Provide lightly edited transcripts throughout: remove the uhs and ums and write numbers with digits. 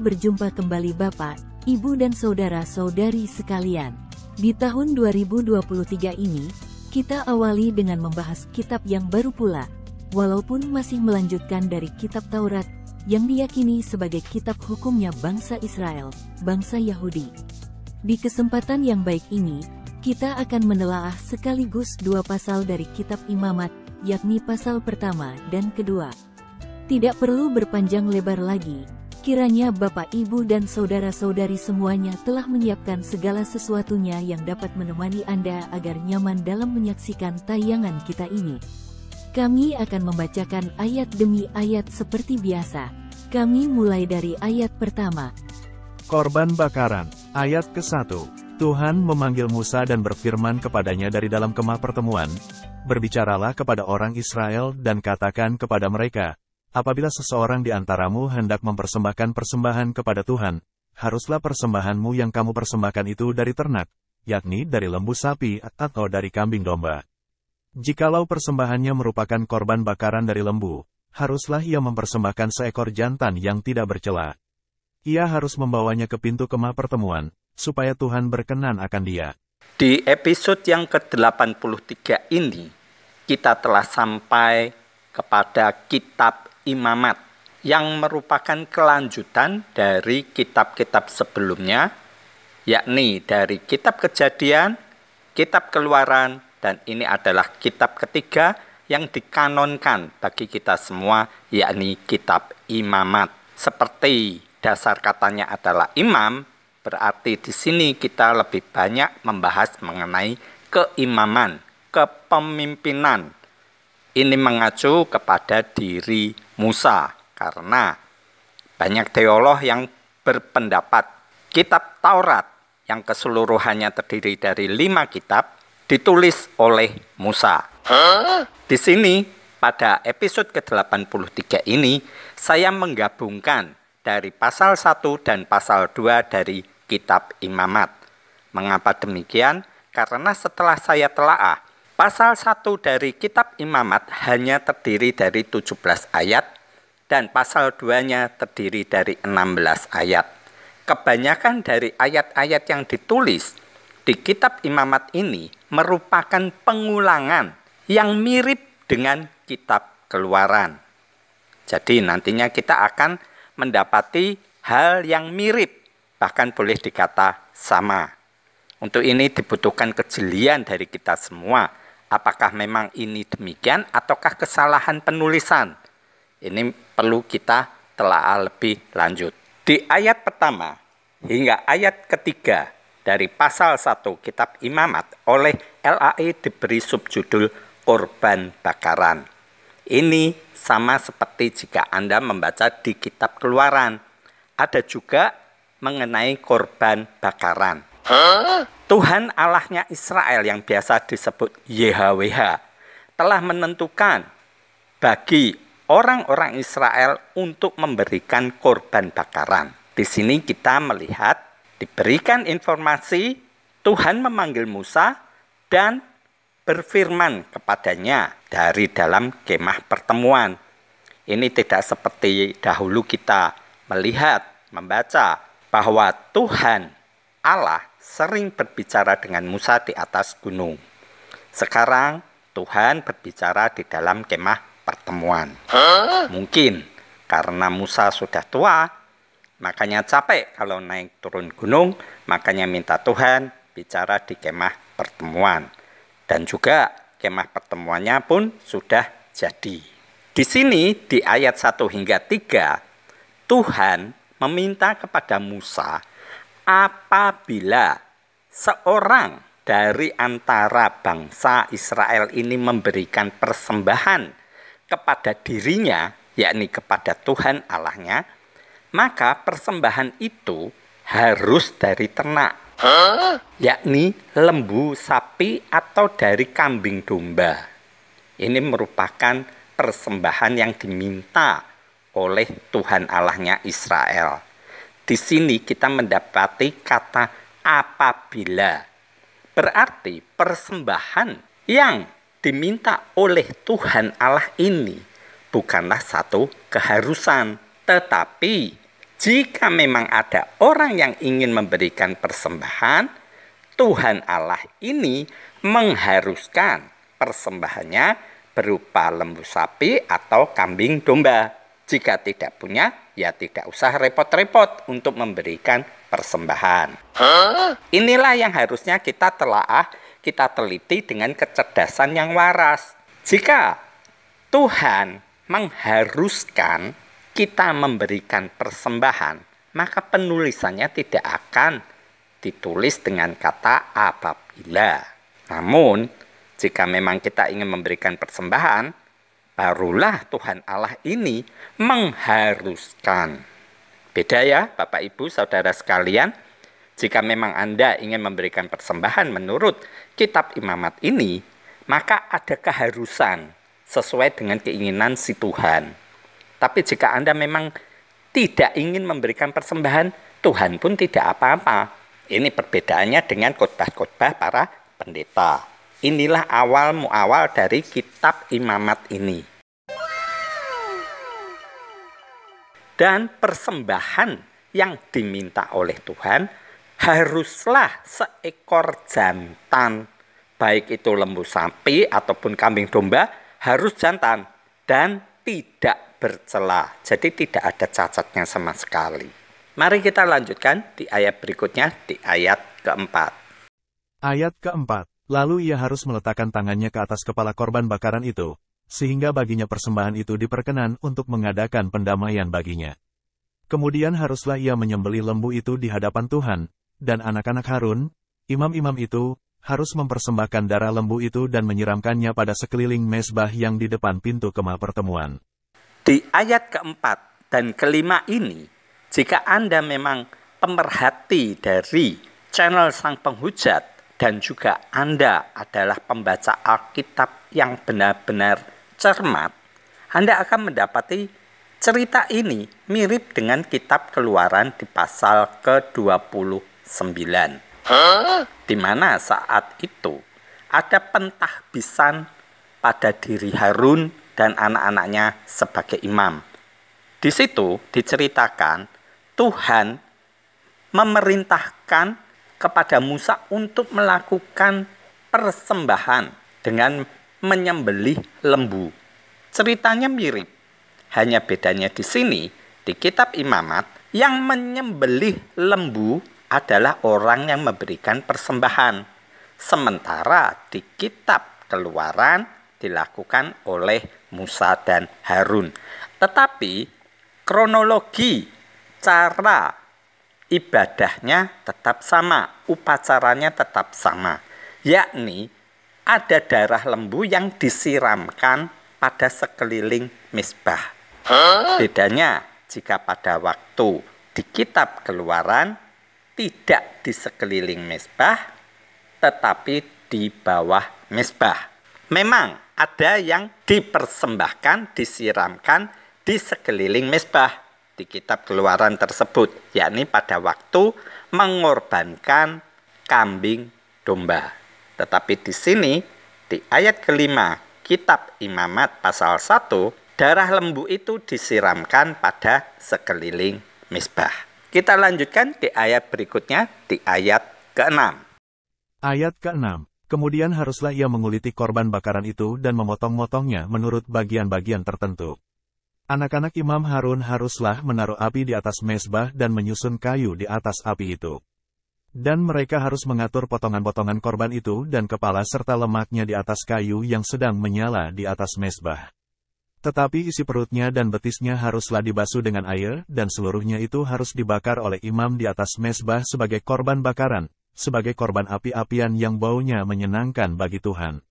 berjumpa kembali Bapak, Ibu dan saudara-saudari sekalian. Di tahun 2023 ini, kita awali dengan membahas kitab yang baru pula, walaupun masih melanjutkan dari kitab Taurat, yang diyakini sebagai kitab hukumnya bangsa Israel, bangsa Yahudi. Di kesempatan yang baik ini, kita akan menelaah sekaligus dua pasal dari kitab Imamat, yakni pasal pertama dan kedua. Tidak perlu berpanjang lebar lagi, kiranya Bapak, Ibu dan saudara-saudari semuanya telah menyiapkan segala sesuatunya yang dapat menemani Anda agar nyaman dalam menyaksikan tayangan kita ini. Kami akan membacakan ayat demi ayat seperti biasa. Kami mulai dari ayat pertama. Korban bakaran, ayat ke-1. Tuhan memanggil Musa dan berfirman kepadanya dari dalam kemah pertemuan, "Berbicaralah kepada orang Israel dan katakan kepada mereka, apabila seseorang di antaramu hendak mempersembahkan persembahan kepada Tuhan, haruslah persembahanmu yang kamu persembahkan itu dari ternak, yakni dari lembu sapi atau dari kambing domba. Jikalau persembahannya merupakan korban bakaran dari lembu, haruslah ia mempersembahkan seekor jantan yang tidak bercela. Ia harus membawanya ke pintu kemah pertemuan, supaya Tuhan berkenan akan dia." Di episode yang ke-83 ini, kita telah sampai kepada kitab Imamat, yang merupakan kelanjutan dari kitab-kitab sebelumnya, yakni dari kitab Kejadian, kitab Keluaran, dan ini adalah kitab ketiga yang dikanonkan bagi kita semua, yakni kitab Imamat. Seperti dasar katanya adalah imam, berarti di sini kita lebih banyak membahas mengenai keimaman, kepemimpinan. Ini mengacu kepada diri Musa, karena banyak teolog yang berpendapat kitab Taurat yang keseluruhannya terdiri dari 5 kitab ditulis oleh Musa. Di sini pada episode ke-83 ini saya menggabungkan dari pasal 1 dan pasal 2 dari kitab Imamat. Mengapa demikian? Karena setelah saya telaah, pasal 1 dari kitab Imamat hanya terdiri dari 17 ayat, dan pasal 2-nya terdiri dari 16 ayat. Kebanyakan dari ayat-ayat yang ditulis di kitab Imamat ini merupakan pengulangan yang mirip dengan kitab Keluaran. Jadi nantinya kita akan mendapati hal yang mirip, bahkan boleh dikata sama. Untuk ini dibutuhkan kejelian dari kita semua. Apakah memang ini demikian ataukah kesalahan penulisan? Ini perlu kita telaah lebih lanjut. Di ayat pertama hingga ayat ketiga dari pasal 1 kitab Imamat oleh LAI diberi subjudul korban bakaran. Ini sama seperti jika Anda membaca di kitab Keluaran. Ada juga mengenai korban bakaran. Tuhan Allahnya Israel yang biasa disebut YHWH telah menentukan bagi orang-orang Israel untuk memberikan korban bakaran. Di sini kita melihat diberikan informasi Tuhan memanggil Musa dan berfirman kepadanya dari dalam kemah pertemuan. Ini tidak seperti dahulu kita melihat, membaca bahwa Tuhan Allah sering berbicara dengan Musa di atas gunung. Sekarang Tuhan berbicara di dalam kemah pertemuan. Mungkin karena Musa sudah tua, makanya capek kalau naik turun gunung, makanya minta Tuhan bicara di kemah pertemuan. Dan juga kemah pertemuannya pun sudah jadi. Di sini di ayat 1 hingga 3, Tuhan meminta kepada Musa, apabila seorang dari antara bangsa Israel ini memberikan persembahan kepada dirinya, yakni kepada Tuhan Allahnya, maka persembahan itu harus dari ternak, yakni lembu sapi atau dari kambing domba. Ini merupakan persembahan yang diminta oleh Tuhan Allahnya Israel. Di sini kita mendapati kata apabila. Berarti persembahan yang diminta oleh Tuhan Allah ini bukanlah satu keharusan, tetapi Jika memang ada orang yang ingin memberikan persembahan, Tuhan Allah ini mengharuskan persembahannya berupa lembu sapi atau kambing domba. Jika tidak punya, ya tidak usah repot-repot untuk memberikan persembahan. Inilah yang harusnya kita telaah, kita teliti dengan kecerdasan yang waras. Jika Tuhan mengharuskan kita memberikan persembahan, maka penulisannya tidak akan ditulis dengan kata apabila. Namun, jika memang kita ingin memberikan persembahan, barulah Tuhan Allah ini mengharuskan. Beda ya, Bapak Ibu, Saudara sekalian. Jika memang Anda ingin memberikan persembahan menurut kitab imamat ini, maka ada keharusan sesuai dengan keinginan si Tuhan. Tapi jika Anda memang tidak ingin memberikan persembahan, Tuhan pun tidak apa-apa. Ini perbedaannya dengan khotbah-khotbah para pendeta. Inilah awal muawal dari kitab imamat ini. Dan persembahan yang diminta oleh Tuhan haruslah seekor jantan. Baik itu lembu sapi ataupun kambing domba, harus jantan dan tidak bercela. Jadi tidak ada cacatnya sama sekali. Mari kita lanjutkan di ayat berikutnya, di ayat keempat. Ayat keempat. Lalu ia harus meletakkan tangannya ke atas kepala korban bakaran itu, sehingga baginya persembahan itu diperkenan untuk mengadakan pendamaian baginya. Kemudian haruslah ia menyembelih lembu itu di hadapan Tuhan, dan anak-anak Harun, imam-imam itu, harus mempersembahkan darah lembu itu dan menyiramkannya pada sekeliling mezbah yang di depan pintu kemah pertemuan. Di ayat keempat dan kelima ini, jika Anda memang pemerhati dari channel Sang Penghujat dan juga Anda adalah pembaca Alkitab yang benar-benar cermat, Anda akan mendapati cerita ini mirip dengan kitab Keluaran di pasal ke-29. Di mana saat itu ada pentahbisan pada diri Harun dan anak-anaknya sebagai imam. Di situ diceritakan Tuhan memerintahkan kepada Musa untuk melakukan persembahan dengan menyembelih lembu. Ceritanya mirip, hanya bedanya di sini di kitab imamat yang menyembelih lembu adalah orang yang memberikan persembahan. Sementara di kitab Keluaran dilakukan oleh Musa dan Harun. Tetapi kronologi cara ibadahnya tetap sama, upacaranya tetap sama. Yakni ada darah lembu yang disiramkan pada sekeliling mezbah. Bedanya jika pada waktu di kitab Keluaran tidak di sekeliling mezbah, tetapi di bawah mezbah. Memang ada yang dipersembahkan, disiramkan di sekeliling mezbah di kitab Keluaran tersebut, yakni pada waktu mengorbankan kambing domba. Tetapi di sini, di ayat kelima, kitab imamat pasal 1, darah lembu itu disiramkan pada sekeliling mezbah. Kita lanjutkan di ayat berikutnya, di ayat ke-6. Ayat ke-6. Kemudian haruslah ia menguliti korban bakaran itu dan memotong-motongnya menurut bagian-bagian tertentu. Anak-anak Imam Harun haruslah menaruh api di atas mezbah dan menyusun kayu di atas api itu. Dan mereka harus mengatur potongan-potongan korban itu dan kepala serta lemaknya di atas kayu yang sedang menyala di atas mezbah. Tetapi isi perutnya dan betisnya haruslah dibasuh dengan air dan seluruhnya itu harus dibakar oleh imam di atas mezbah sebagai korban bakaran, sebagai korban api-apian yang baunya menyenangkan bagi Tuhan.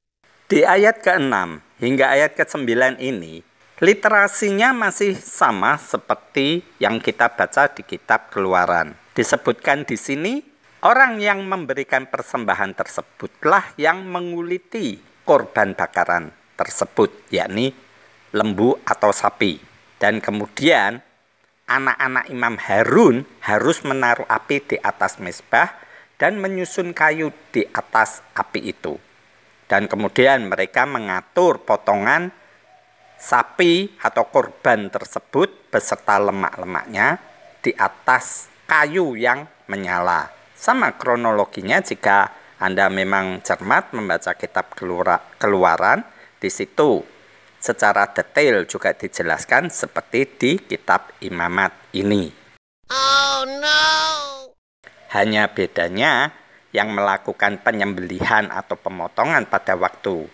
Di ayat ke-6 hingga ayat ke-9 ini, literasinya masih sama seperti yang kita baca di kitab Keluaran. Disebutkan di sini, orang yang memberikan persembahan tersebutlah yang menguliti korban bakaran tersebut, yakni lembu atau sapi. Dan kemudian, anak-anak Imam Harun harus menaruh api di atas mezbah dan menyusun kayu di atas api itu. Dan kemudian mereka mengatur potongan sapi atau korban tersebut beserta lemak-lemaknya di atas kayu yang menyala. Sama kronologinya jika Anda memang cermat membaca kitab Keluaran, di situ secara detail juga dijelaskan seperti di kitab Imamat ini. Oh no! Hanya bedanya yang melakukan penyembelihan atau pemotongan pada waktu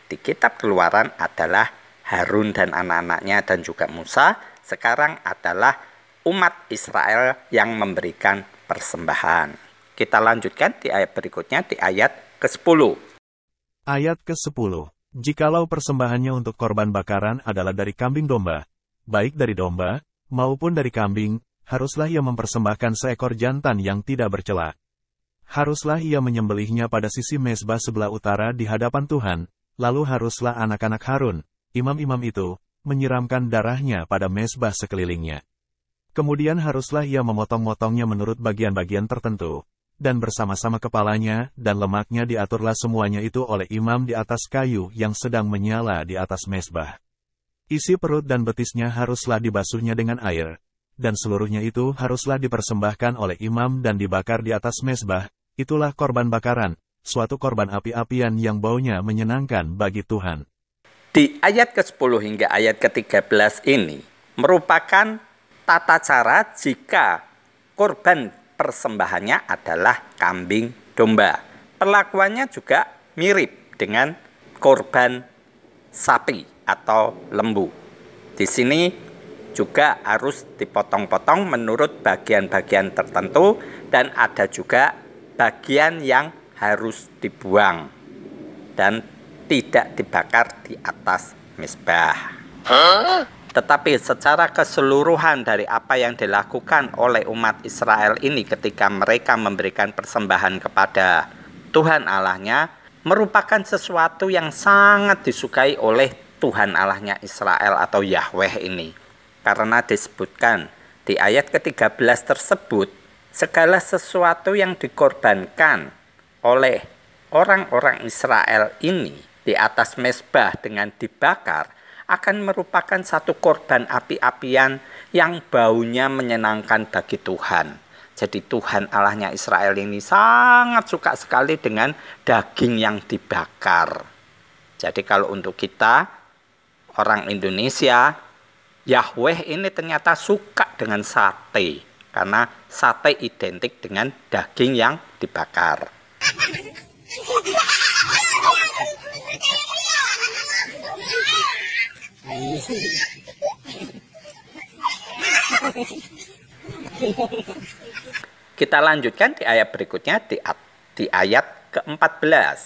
di kitab Keluaran adalah Harun dan anak-anaknya dan juga Musa. Sekarang adalah umat Israel yang memberikan persembahan. Kita lanjutkan di ayat berikutnya, di ayat ke-10. Ayat ke-10. Jikalau persembahannya untuk korban bakaran adalah dari kambing domba, baik dari domba, maupun dari kambing, haruslah ia mempersembahkan seekor jantan yang tidak bercela. Haruslah ia menyembelihnya pada sisi mezbah sebelah utara di hadapan Tuhan, lalu haruslah anak-anak Harun, imam-imam itu, menyiramkan darahnya pada mezbah sekelilingnya. Kemudian haruslah ia memotong-motongnya menurut bagian-bagian tertentu, dan bersama-sama kepalanya dan lemaknya diaturlah semuanya itu oleh imam di atas kayu yang sedang menyala di atas mezbah. Isi perut dan betisnya haruslah dibasuhnya dengan air, dan seluruhnya itu haruslah dipersembahkan oleh imam dan dibakar di atas mezbah. Itulah korban bakaran, suatu korban api-apian yang baunya menyenangkan bagi Tuhan. Di ayat ke-10 hingga ayat ke-13 ini merupakan tata cara jika korban persembahannya adalah kambing domba. Perlakuannya juga mirip dengan korban sapi atau lembu. Di sini juga harus dipotong-potong menurut bagian-bagian tertentu dan ada juga bagian yang harus dibuang dan tidak dibakar di atas mezbah. Tetapi secara keseluruhan dari apa yang dilakukan oleh umat Israel ini ketika mereka memberikan persembahan kepada Tuhan Allahnya merupakan sesuatu yang sangat disukai oleh Tuhan Allahnya Israel atau Yahweh ini. Karena disebutkan di ayat ke-13 tersebut, segala sesuatu yang dikorbankan oleh orang-orang Israel ini di atas mezbah dengan dibakar akan merupakan satu korban api-apian yang baunya menyenangkan bagi Tuhan. Jadi Tuhan Allahnya Israel ini sangat suka sekali dengan daging yang dibakar. Jadi kalau untuk kita, orang Indonesia, Yahweh ini ternyata suka dengan sate. Karena sate identik dengan daging yang dibakar. Kita lanjutkan di ayat berikutnya di ayat ke-14.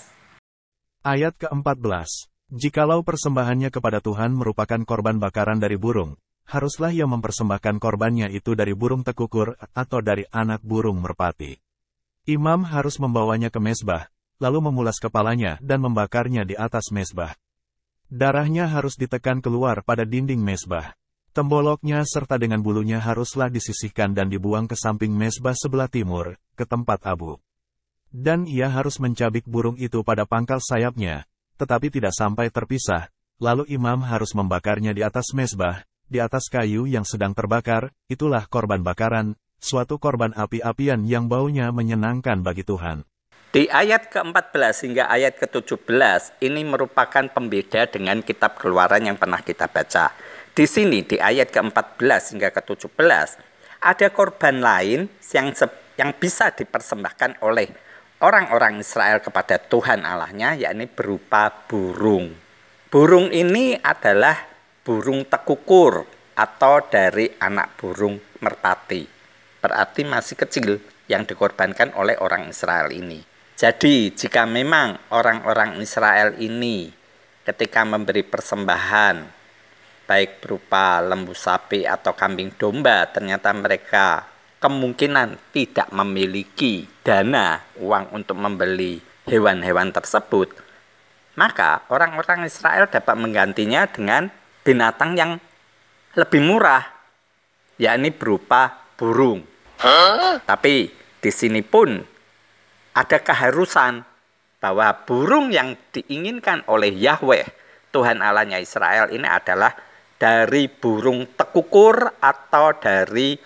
Ayat ke-14. Jikalau persembahannya kepada Tuhan merupakan korban bakaran dari burung, haruslah ia mempersembahkan korbannya itu dari burung tekukur atau dari anak burung merpati. Imam harus membawanya ke mezbah, lalu memulas kepalanya dan membakarnya di atas mezbah. Darahnya harus ditekan keluar pada dinding mezbah. Temboloknya serta dengan bulunya haruslah disisihkan dan dibuang ke samping mezbah sebelah timur, ke tempat abu. Dan ia harus mencabik burung itu pada pangkal sayapnya, tetapi tidak sampai terpisah. Lalu imam harus membakarnya di atas mezbah, di atas kayu yang sedang terbakar. Itulah korban bakaran, suatu korban api-apian yang baunya menyenangkan bagi Tuhan. Di ayat ke-14 hingga ayat ke-17 ini merupakan pembeda dengan kitab Keluaran yang pernah kita baca. Di sini di ayat ke-14 hingga ke-17 ada korban lain yang bisa dipersembahkan oleh orang-orang Israel kepada Tuhan Allahnya, yakni berupa burung. Burung ini adalah burung tekukur atau dari anak burung merpati. Berarti masih kecil yang dikorbankan oleh orang Israel ini. Jadi jika memang orang-orang Israel ini ketika memberi persembahan baik berupa lembu sapi atau kambing domba, ternyata mereka kemungkinan tidak memiliki dana uang untuk membeli hewan-hewan tersebut, maka orang-orang Israel dapat menggantinya dengan binatang yang lebih murah, yakni berupa burung. Tapi di sini pun ada keharusan bahwa burung yang diinginkan oleh Yahweh, Tuhan Allahnya Israel ini adalah dari burung tekukur atau dari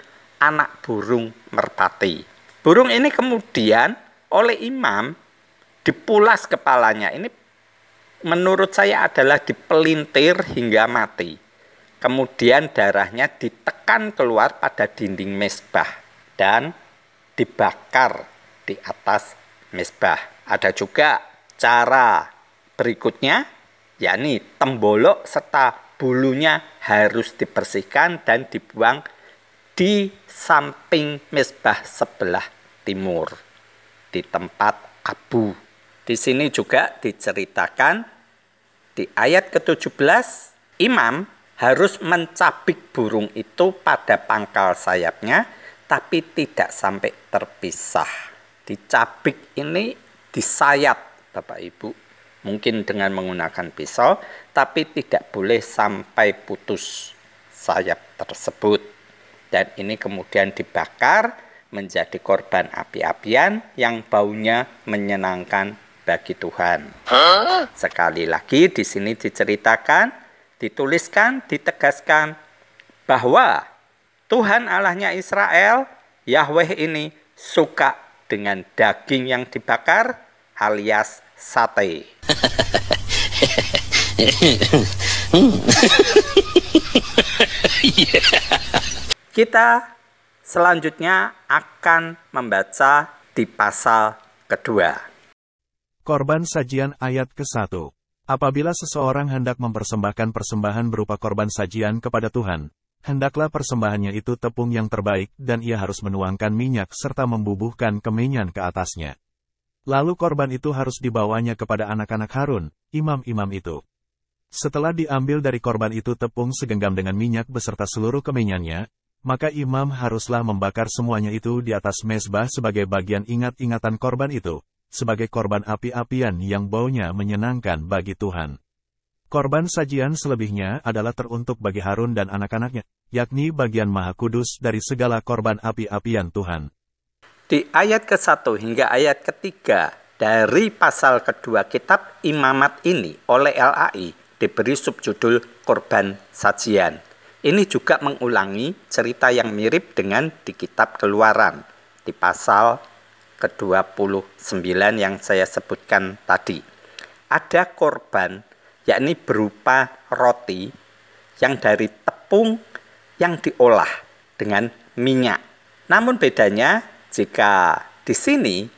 anak burung merpati. Burung ini kemudian oleh imam dipulas kepalanya. Ini menurut saya adalah dipelintir hingga mati. Kemudian darahnya ditekan keluar pada dinding mezbah dan dibakar di atas mezbah. Ada juga cara berikutnya, yakni tembolok serta bulunya harus dibersihkan dan dibuang di samping mezbah sebelah timur, di tempat abu. Di sini juga diceritakan di ayat ke-17, imam harus mencabik burung itu pada pangkal sayapnya, tapi tidak sampai terpisah. Dicabik ini disayat, Bapak Ibu, mungkin dengan menggunakan pisau, tapi tidak boleh sampai putus sayap tersebut. Dan ini kemudian dibakar menjadi korban api-apian yang baunya menyenangkan bagi Tuhan. Sekali lagi di sini diceritakan, dituliskan, ditegaskan bahwa Tuhan Allahnya Israel, Yahweh ini suka dengan daging yang dibakar alias sate. Kita selanjutnya akan membaca di pasal kedua. Korban sajian ayat ke-1. Apabila seseorang hendak mempersembahkan persembahan berupa korban sajian kepada Tuhan, hendaklah persembahannya itu tepung yang terbaik dan ia harus menuangkan minyak serta membubuhkan kemenyan ke atasnya. Lalu korban itu harus dibawanya kepada anak-anak Harun, imam-imam itu. Setelah diambil dari korban itu tepung segenggam dengan minyak beserta seluruh kemenyannya, maka imam haruslah membakar semuanya itu di atas mezbah sebagai bagian ingat-ingatan korban itu, sebagai korban api-apian yang baunya menyenangkan bagi Tuhan. Korban sajian selebihnya adalah teruntuk bagi Harun dan anak-anaknya, yakni bagian maha kudus dari segala korban api-apian Tuhan. Di ayat ke-1 hingga ayat ke-3 dari pasal kedua kitab Imamat ini oleh LAI diberi subjudul korban sajian. Ini juga mengulangi cerita yang mirip dengan di kitab Keluaran, di pasal ke-29 yang saya sebutkan tadi. Ada korban, yakni berupa roti yang dari tepung yang diolah dengan minyak. Namun bedanya jika di sini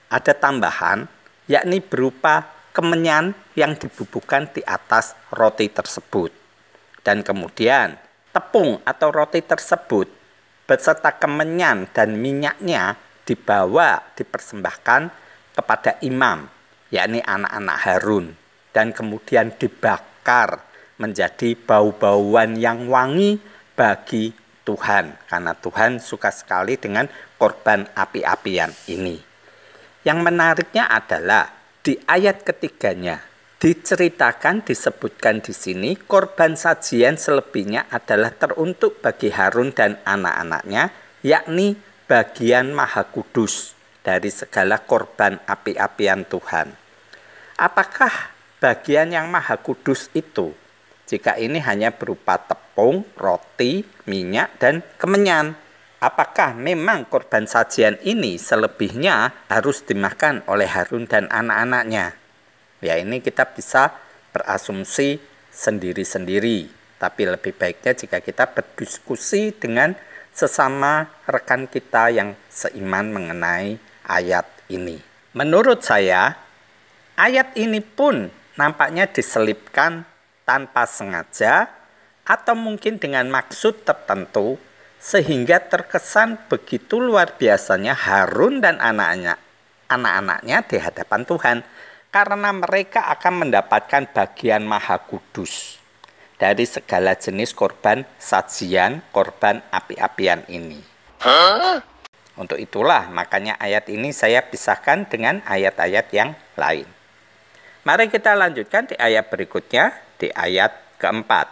ada tambahan, yakni berupa kemenyan yang dibubuhkan di atas roti tersebut. Dan kemudian tepung atau roti tersebut beserta kemenyan dan minyaknya dipersembahkan kepada imam, yakni anak-anak Harun, dan kemudian dibakar menjadi bau-bauan yang wangi bagi Tuhan, karena Tuhan suka sekali dengan korban api-apian ini. Yang menariknya adalah di ayat ketiganya disebutkan di sini korban sajian selebihnya adalah teruntuk bagi Harun dan anak-anaknya, yakni bagian maha kudus dari segala korban api-apian Tuhan. Apakah bagian yang maha kudus itu? Jika ini hanya berupa tepung, roti, minyak, dan kemenyan, apakah memang korban sajian ini selebihnya harus dimakan oleh Harun dan anak-anaknya? Ya, ini kita bisa berasumsi sendiri-sendiri, tapi lebih baiknya jika kita berdiskusi dengan sesama rekan kita yang seiman mengenai ayat ini. Menurut saya, ayat ini pun nampaknya diselipkan tanpa sengaja atau mungkin dengan maksud tertentu sehingga terkesan begitu luar biasanya Harun dan anak-anaknya di hadapan Tuhan, karena mereka akan mendapatkan bagian maha kudus dari segala jenis korban sajian, korban api-apian ini. Untuk itulah makanya ayat ini saya pisahkan dengan ayat-ayat yang lain. Mari kita lanjutkan di ayat berikutnya, di ayat keempat.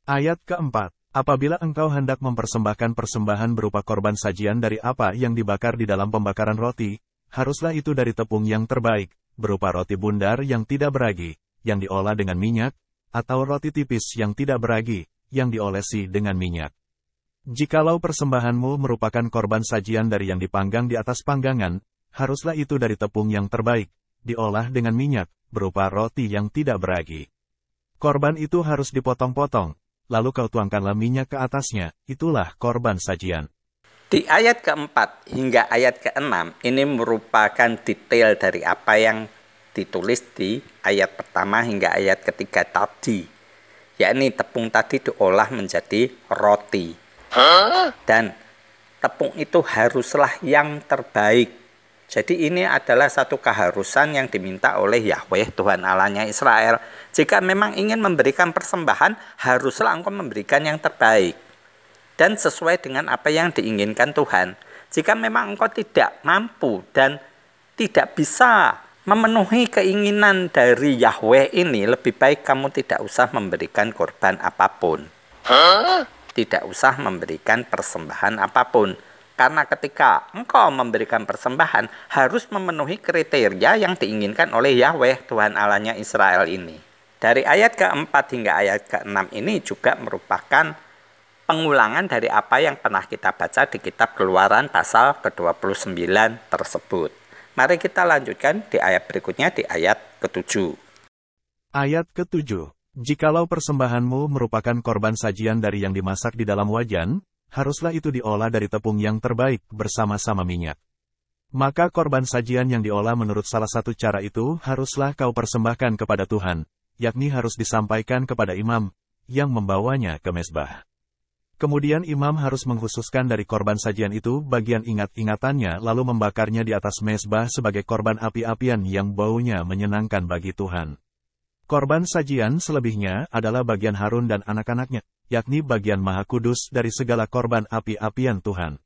Ayat keempat. Apabila engkau hendak mempersembahkan persembahan berupa korban sajian dari apa yang dibakar di dalam pembakaran roti, haruslah itu dari tepung yang terbaik, berupa roti bundar yang tidak beragi, yang diolah dengan minyak, atau roti tipis yang tidak beragi, yang diolesi dengan minyak. Jikalau persembahanmu merupakan korban sajian dari yang dipanggang di atas panggangan, haruslah itu dari tepung yang terbaik, diolah dengan minyak, berupa roti yang tidak beragi. Korban itu harus dipotong-potong, lalu kau tuangkanlah minyak ke atasnya, itulah korban sajian. Di ayat keempat hingga ayat keenam ini merupakan detail dari apa yang ditulis di ayat pertama hingga ayat ketiga tadi. Yakni tepung tadi diolah menjadi roti. Dan tepung itu haruslah yang terbaik. Jadi ini adalah satu keharusan yang diminta oleh Yahweh Tuhan Allahnya Israel. Jika memang ingin memberikan persembahan, haruslah engkau memberikan yang terbaik. Dan sesuai dengan apa yang diinginkan Tuhan. Jika memang engkau tidak mampu dan tidak bisa memenuhi keinginan dari Yahweh ini, lebih baik kamu tidak usah memberikan korban apapun. Tidak usah memberikan persembahan apapun. Karena ketika engkau memberikan persembahan, harus memenuhi kriteria yang diinginkan oleh Yahweh Tuhan Allahnya Israel ini. Dari ayat keempat hingga ayat keenam ini juga merupakan pengulangan dari apa yang pernah kita baca di kitab Keluaran pasal ke-29 tersebut. Mari kita lanjutkan di ayat berikutnya, di ayat ke-7. Ayat ke-7. Jikalau persembahanmu merupakan korban sajian dari yang dimasak di dalam wajan, haruslah itu diolah dari tepung yang terbaik bersama-sama minyak. Maka korban sajian yang diolah menurut salah satu cara itu haruslah kau persembahkan kepada Tuhan, yakni harus disampaikan kepada imam yang membawanya ke mezbah. Kemudian imam harus mengkhususkan dari korban sajian itu bagian ingat-ingatannya lalu membakarnya di atas mezbah sebagai korban api-apian yang baunya menyenangkan bagi Tuhan. Korban sajian selebihnya adalah bagian Harun dan anak-anaknya, yakni bagian maha kudus dari segala korban api-apian Tuhan.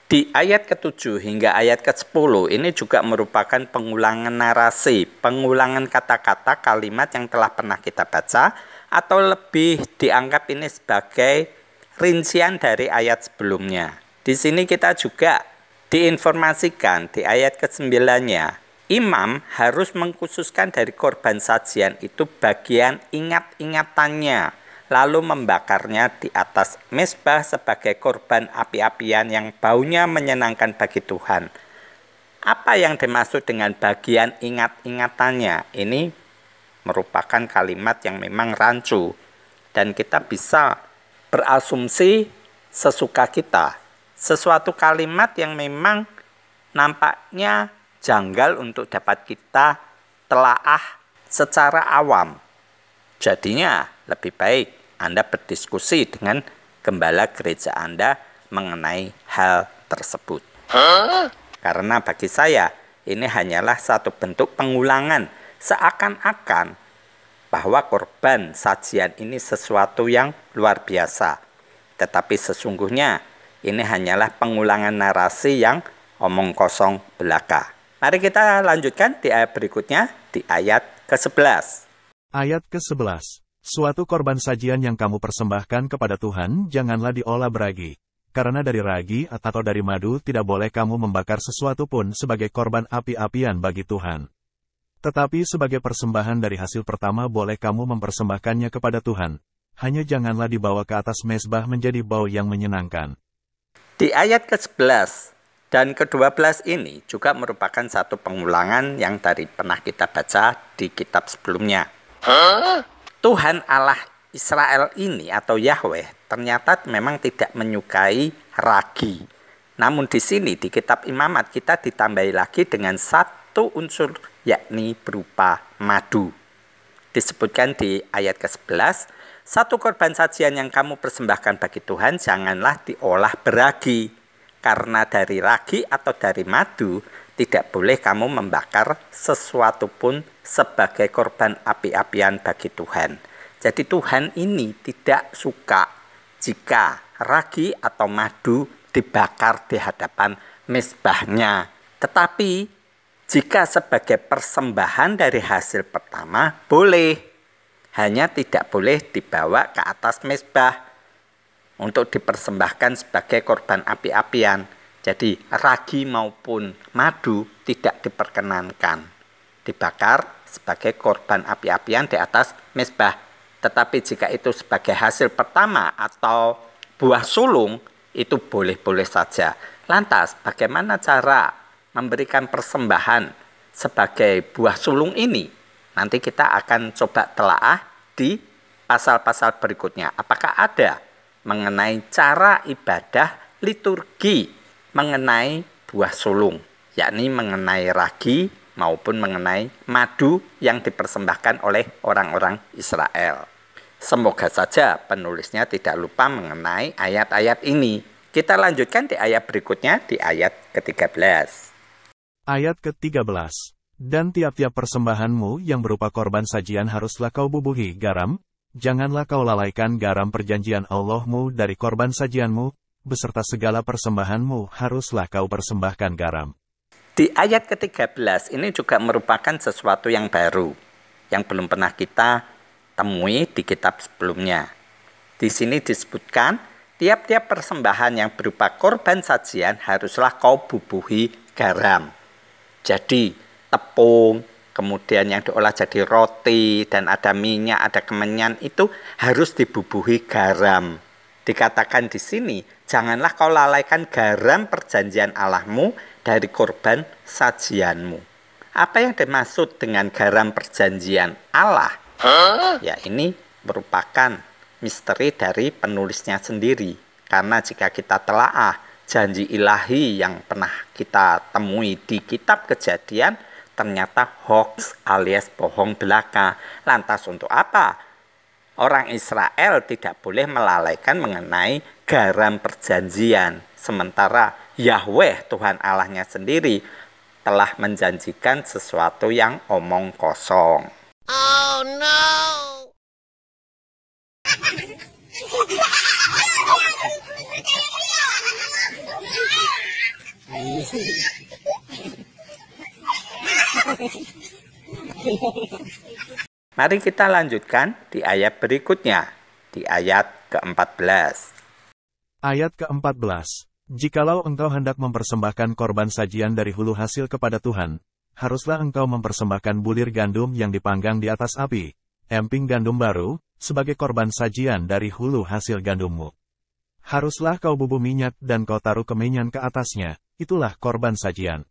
Di ayat ke-7 hingga ayat ke-10 ini juga merupakan pengulangan narasi, pengulangan kata-kata kalimat yang telah pernah kita baca, atau lebih dianggap ini sebagai rincian dari ayat sebelumnya. Di sini kita juga diinformasikan di ayat ke-9-nya, imam harus mengkhususkan dari korban sajian itu bagian ingat-ingatannya, lalu membakarnya di atas mezbah sebagai korban api-apian yang baunya menyenangkan bagi Tuhan. Apa yang dimaksud dengan bagian ingat-ingatannya? Ini merupakan kalimat yang memang rancu, dan kita bisa berasumsi sesuka kita. Sesuatu kalimat yang memang nampaknya janggal untuk dapat kita telaah secara awam. Jadinya lebih baik Anda berdiskusi dengan gembala gereja Anda mengenai hal tersebut. Karena bagi saya ini hanyalah satu bentuk pengulangan, seakan-akan bahwa korban sajian ini sesuatu yang luar biasa. Tetapi sesungguhnya ini hanyalah pengulangan narasi yang omong kosong belaka. Mari kita lanjutkan di ayat berikutnya, di ayat ke-11. Ayat ke-11. Suatu korban sajian yang kamu persembahkan kepada Tuhan janganlah diolah beragi. Karena dari ragi atau dari madu tidak boleh kamu membakar sesuatu pun sebagai korban api-apian bagi Tuhan. Tetapi sebagai persembahan dari hasil pertama boleh kamu mempersembahkannya kepada Tuhan. Hanya janganlah dibawa ke atas mezbah menjadi bau yang menyenangkan. Di ayat ke-11 dan ke-12 ini juga merupakan satu pengulangan yang tadi pernah kita baca di kitab sebelumnya. Tuhan Allah Israel ini atau Yahweh ternyata memang tidak menyukai ragi. Namun di sini di kitab Imamat kita ditambahi lagi dengan satu unsur, yakni berupa madu. Disebutkan di ayat ke-11, satu korban sajian yang kamu persembahkan bagi Tuhan janganlah diolah beragi. Karena dari ragi atau dari madu tidak boleh kamu membakar sesuatu pun sebagai korban api-apian bagi Tuhan. Jadi Tuhan ini tidak suka jika ragi atau madu dibakar di hadapan mezbahnya. Tetapi jika sebagai persembahan dari hasil pertama, boleh. Hanya tidak boleh dibawa ke atas mezbah untuk dipersembahkan sebagai korban api-apian. Jadi ragi maupun madu tidak diperkenankan dibakar sebagai korban api-apian di atas mezbah. Tetapi jika itu sebagai hasil pertama atau buah sulung itu boleh-boleh saja. Lantas bagaimana cara memberikan persembahan sebagai buah sulung ini? Nanti kita akan coba telaah di pasal-pasal berikutnya. Apakah ada mengenai cara ibadah liturgi mengenai buah sulung, yakni mengenai ragi maupun mengenai madu yang dipersembahkan oleh orang-orang Israel. Semoga saja penulisnya tidak lupa mengenai ayat-ayat ini. Kita lanjutkan di ayat berikutnya, di ayat ke-13. Ayat ke-13. Dan tiap-tiap persembahanmu yang berupa korban sajian haruslah kau bubuhi garam, janganlah kau lalaikan garam perjanjian Allahmu dari korban sajianmu, beserta segala persembahanmu haruslah kau persembahkan garam. Di ayat ke-13 ini juga merupakan sesuatu yang baru, yang belum pernah kita temui di kitab sebelumnya. Di sini disebutkan, tiap-tiap persembahan yang berupa korban sajian haruslah kau bubuhi garam. Jadi, tepung, kemudian yang diolah jadi roti, dan ada minyak, ada kemenyan, itu harus dibubuhi garam. Dikatakan di sini, janganlah kau lalaikan garam perjanjian Allahmu dari korban sajianmu. Apa yang dimaksud dengan garam perjanjian Allah? Ya, ini merupakan misteri dari penulisnya sendiri. Karena jika kita telaah janji ilahi yang pernah kita temui di kitab Kejadian, ternyata hoax alias bohong belaka. Lantas untuk apa orang Israel tidak boleh melalaikan mengenai garam perjanjian, sementara Yahweh Tuhan Allahnya sendiri telah menjanjikan sesuatu yang omong kosong. Oh no! Mari kita lanjutkan di ayat berikutnya, di ayat ke-14. Ayat ke-14. Jikalau engkau hendak mempersembahkan korban sajian dari hulu hasil kepada Tuhan, haruslah engkau mempersembahkan bulir gandum yang dipanggang di atas api, emping gandum baru, sebagai korban sajian dari hulu hasil gandummu. Haruslah kau bubuh minyak dan kau taruh kemenyan ke atasnya, itulah korban sajian.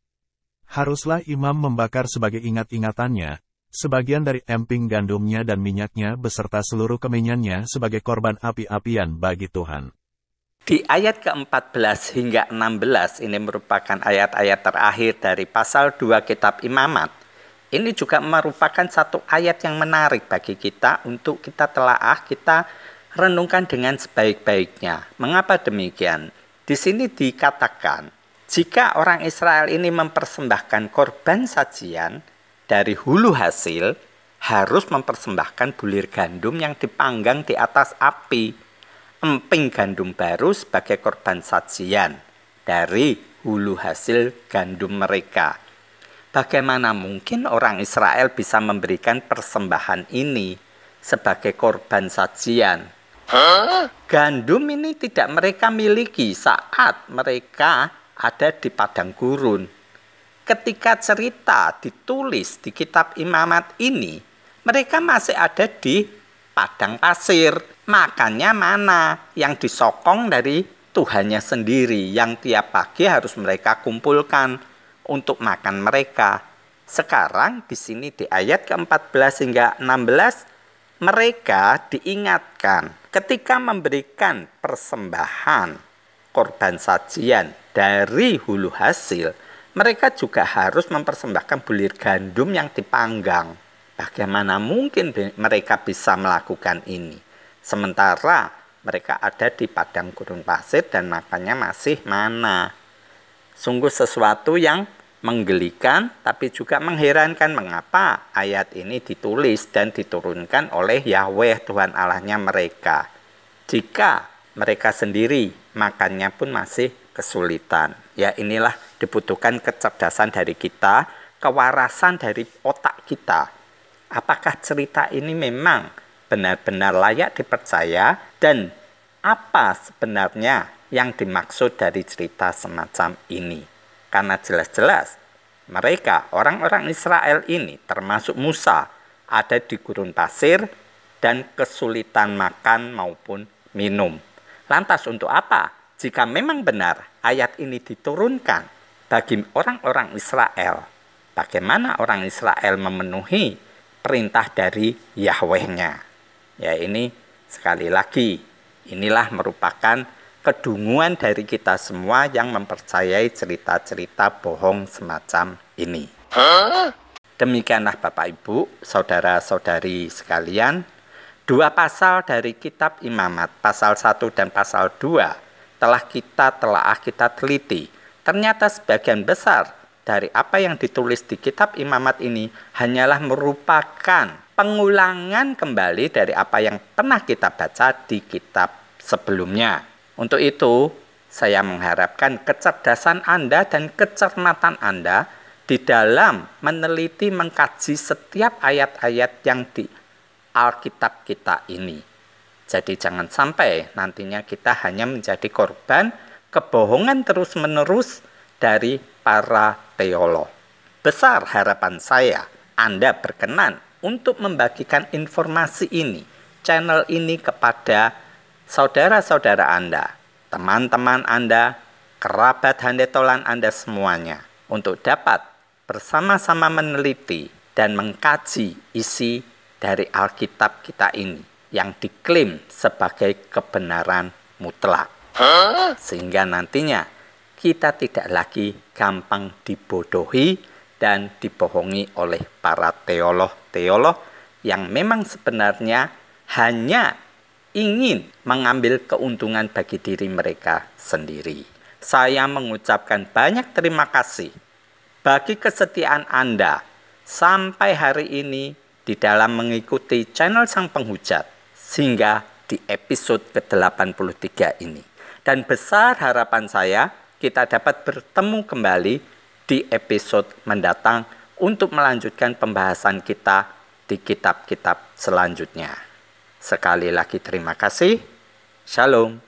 Haruslah imam membakar sebagai ingat-ingatannya, sebagian dari emping gandumnya dan minyaknya beserta seluruh kemenyannya sebagai korban api-apian bagi Tuhan. Di ayat ke-14 hingga 16 ini merupakan ayat-ayat terakhir dari pasal 2 kitab Imamat. Ini juga merupakan satu ayat yang menarik bagi kita untuk kita telaah, kita renungkan dengan sebaik-baiknya. Mengapa demikian? Di sini dikatakan, jika orang Israel ini mempersembahkan korban sajian dari hulu hasil, harus mempersembahkan bulir gandum yang dipanggang di atas api, emping gandum baru sebagai korban sajian dari hulu hasil gandum mereka. Bagaimana mungkin orang Israel bisa memberikan persembahan ini sebagai korban sajian? Gandum ini tidak mereka miliki saat mereka ada di padang gurun. Ketika cerita ditulis di kitab Imamat ini, mereka masih ada di padang pasir. Makannya mana? Yang disokong dari Tuhannya sendiri, yang tiap pagi harus mereka kumpulkan untuk makan mereka. Sekarang di sini di ayat ke-14 hingga 16, mereka diingatkan ketika memberikan persembahan korban sajian dari hulu hasil, mereka juga harus mempersembahkan bulir gandum yang dipanggang. Bagaimana mungkin mereka bisa melakukan ini? Sementara mereka ada di padang gurun pasir dan makannya masih mana. Sungguh sesuatu yang menggelikan tapi juga mengherankan mengapa ayat ini ditulis dan diturunkan oleh Yahweh Tuhan Allahnya mereka. Jika mereka sendiri makannya pun masih kesulitan. Ya, inilah dibutuhkan kecerdasan dari kita, kewarasan dari otak kita. Apakah cerita ini memang benar-benar layak dipercaya dan apa sebenarnya yang dimaksud dari cerita semacam ini? Karena jelas-jelas mereka, orang-orang Israel ini termasuk Musa, ada di gurun pasir dan kesulitan makan maupun minum. Lantas untuk apa? Jika memang benar ayat ini diturunkan bagi orang-orang Israel, bagaimana orang Israel memenuhi perintah dari Yahweh-nya? Ya, ini sekali lagi, inilah merupakan kedunguan dari kita semua yang mempercayai cerita-cerita bohong semacam ini. Demikianlah Bapak Ibu, saudara-saudari sekalian, 2 pasal dari kitab Imamat, pasal 1 dan pasal 2, telah kita telaah, kita teliti. Ternyata sebagian besar dari apa yang ditulis di kitab Imamat ini hanyalah merupakan pengulangan kembali dari apa yang pernah kita baca di kitab sebelumnya. Untuk itu, saya mengharapkan kecerdasan Anda dan kecermatan Anda di dalam meneliti, mengkaji setiap ayat-ayat yang di Alkitab kita ini. Jadi jangan sampai nantinya kita hanya menjadi korban kebohongan terus-menerus dari para teolog. Besar harapan saya Anda berkenan untuk membagikan informasi ini, channel ini kepada saudara-saudara Anda, teman-teman Anda, kerabat handetolan Anda semuanya, untuk dapat bersama-sama meneliti dan mengkaji isi dari Alkitab kita ini yang diklaim sebagai kebenaran mutlak. Sehingga nantinya kita tidak lagi gampang dibodohi dan dibohongi oleh para teolog-teolog yang memang sebenarnya hanya ingin mengambil keuntungan bagi diri mereka sendiri. Saya mengucapkan banyak terima kasih bagi kesetiaan Anda sampai hari ini di dalam mengikuti channel Sang Penghujat sehingga di episode ke-83 ini. Dan besar harapan saya kita dapat bertemu kembali di episode mendatang untuk melanjutkan pembahasan kita di kitab-kitab selanjutnya. Sekali lagi terima kasih. Shalom.